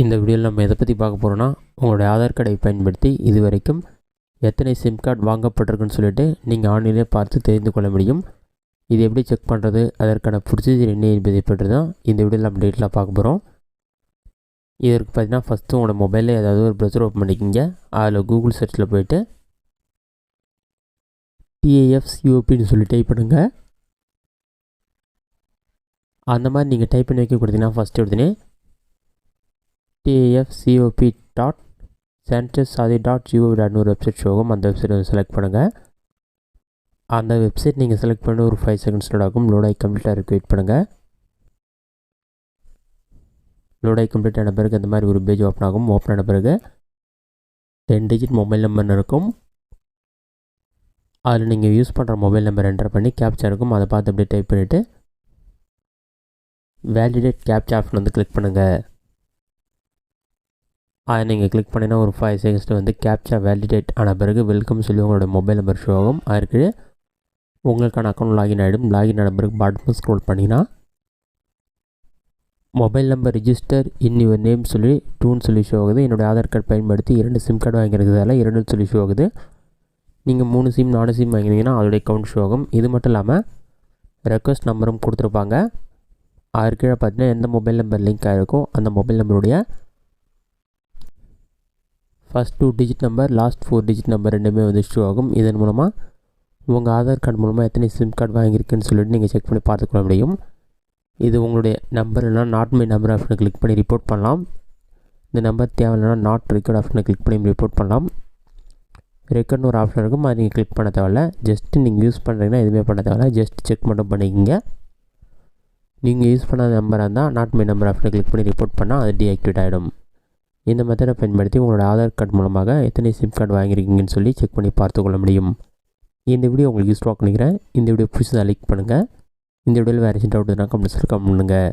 இந்த வீடியோவில் நம்ம எதை பற்றி பார்க்க போகிறோன்னா, உங்களுடைய ஆதார் கார்டை பயன்படுத்தி இது வரைக்கும் எத்தனை சிம் கார்டு வாங்கப்பட்டிருக்குன்னு சொல்லிட்டு நீங்கள் ஆன்லைனிலே பார்த்து தெரிந்து கொள்ள முடியும். இது எப்படி செக் பண்ணுறது, அதற்கான ப்ரொசீஜர் என்ன என்பதை பற்றி தான் இந்த வீடியோவில் நம்ம டீட்டெயிலாக பார்க்க போகிறோம். இதற்கு பார்த்தீங்கன்னா ஃபஸ்ட்டு உங்களோட மொபைலில் ஏதாவது ஒரு ப்ரௌசர் ஓப்பன் பண்ணிக்கிங்க. அதில் கூகுள் சர்ச்சில் போய்ட்டு TAFCOPன்னு சொல்லி டைப் பண்ணுங்கள். அந்த மாதிரி நீங்கள் டைப் பண்ணி வைக்க கொடுத்தீங்கன்னா ஃபஸ்ட்டு எடுத்துனே TAFCOP.centralsaadi.gov.in ஒரு வெப்சைட் ஷோகும். அந்த வெப்சைட்டை செலக்ட் பண்ணுங்கள். அந்த வெப்சைட் நீங்கள் செலக்ட் பண்ண ஒரு 5 செகண்ட்ஸ் லோட் ஆகும். லோட் ஆகி கம்ப்ளீட்டாக இருக்குது, வெயிட் பண்ணுங்கள். லோட் ஆகி கம்ப்ளீட் ஆன பிறகு அந்த மாதிரி ஒரு பேஜ் ஓப்பன் ஆகும். ஓப்பன் ஆன பிறகு 10 டிஜிட் மொபைல் நம்பர் இருக்கும். அதில் நீங்கள் யூஸ் பண்ணுற மொபைல் நம்பர் என்டர் பண்ணி கேப்சா இருக்கும். அதை பார்த்து அப்படியே டைப் பண்ணிவிட்டு வேலிடேட் கேப்சா ஆப்ஷன் வந்து கிளிக் பண்ணுங்கள். அதை நீங்கள் கிளிக் பண்ணிங்கன்னா ஒரு 5 செகண்ட்ஸில் வந்து கேப்சா வேலிடேட் ஆன பிறகு வெல்கம் சொல்லி உங்களோட மொபைல் நம்பர் ஷோ ஆகும். அதற்கு உங்களுக்கான அக்கௌண்ட் லாகின் ஆகிடும். லாகின் ஆன பிறகு பாட்டம் ஸ்க்ரோல் பண்ணிங்கன்னா mobile number register in your name சொல்லி 2ன்னு சொல்லி ஷோ ஆகுது. என்னுடைய ஆதார் கார்டு பயன்படுத்தி 2 சிம் கார்டு வாங்கியிருக்கிறதால 2ன்னு சொல்லி ஷோ ஆகுது. நீங்கள் 3 சிம் 4 சிம் வாங்கினீங்கன்னா அதோடைய கவுண்ட் ஷோ ஆகும். இது மட்டும் இல்லாமல் ரெக்வஸ்ட் நம்பரும் கொடுத்துருப்பாங்க. அதற்கு கீழே பார்த்தீங்கன்னா எந்த மொபைல் நம்பர் லிங்க் ஆகிருக்கோ அந்த மொபைல் நம்பருடைய first 2 digit number, last 4 digit number ரெண்டுமே வந்து ஷோ ஆகும். இதன் மூலமாக உங்கள் ஆதார் கார்டு மூலமாக எத்தனை சிம் கார்டு வாங்கியிருக்குன்னு சொல்லிட்டு நீங்கள் செக் பண்ணி பார்த்துக்கொள்ள முடியும். இது உங்களுடைய நம்பர் இல்லைனா நாட் மை நம்பர் ஆப்ஷனை கிளிக் பண்ணி ரிப்போர்ட் பண்ணலாம். இந்த நம்பர் தேவையில்லைனா நாட் ரெக்கார்ட் ஆப்ஷனை கிளிக் பண்ணி ரிப்போர்ட் பண்ணலாம். ரெக்கார்ட்னு ஒரு ஆப்ஷன் இருக்கும், அது நீங்கள் கிளிக் பண்ண தேவையில்ல. ஜஸ்ட்டு நீங்கள் யூஸ் பண்ணுறீங்கன்னா எதுவுமே பண்ண தேவையில்ல, ஜஸ்ட் செக் மட்டும் பண்ணிக்கிங்க. நீங்கள் யூஸ் பண்ணாத நம்பராக இருந்தால் நாட் மை நம்பர் ஆப்ஷனை கிளிக் பண்ணி ரிப்போர்ட் பண்ணால் அது டீஆக்டிவேட் ஆகிடும். இந்த மெத்தடை பயன்படுத்தி உங்களோட ஆதார் கார்டு மூலமாக எத்தனை சிம் கார்டு வாங்கியிருக்கீங்கன்னு சொல்லி செக் பண்ணி பார்த்துக்கொள்ள முடியும். இந்த வீடியோ உங்களுக்கு யூஸ்ஃபுல்லாக நினைக்கிறேன். இந்த வீடியோ பிடிச்சதை லைக் பண்ணுங்கள். இந்த வீடியோவில் வேறு ஏதாச்சும் டவுட் இருந்தால் கமெண்ட்ஸில் கமெண்ட் பண்ணுங்கள்.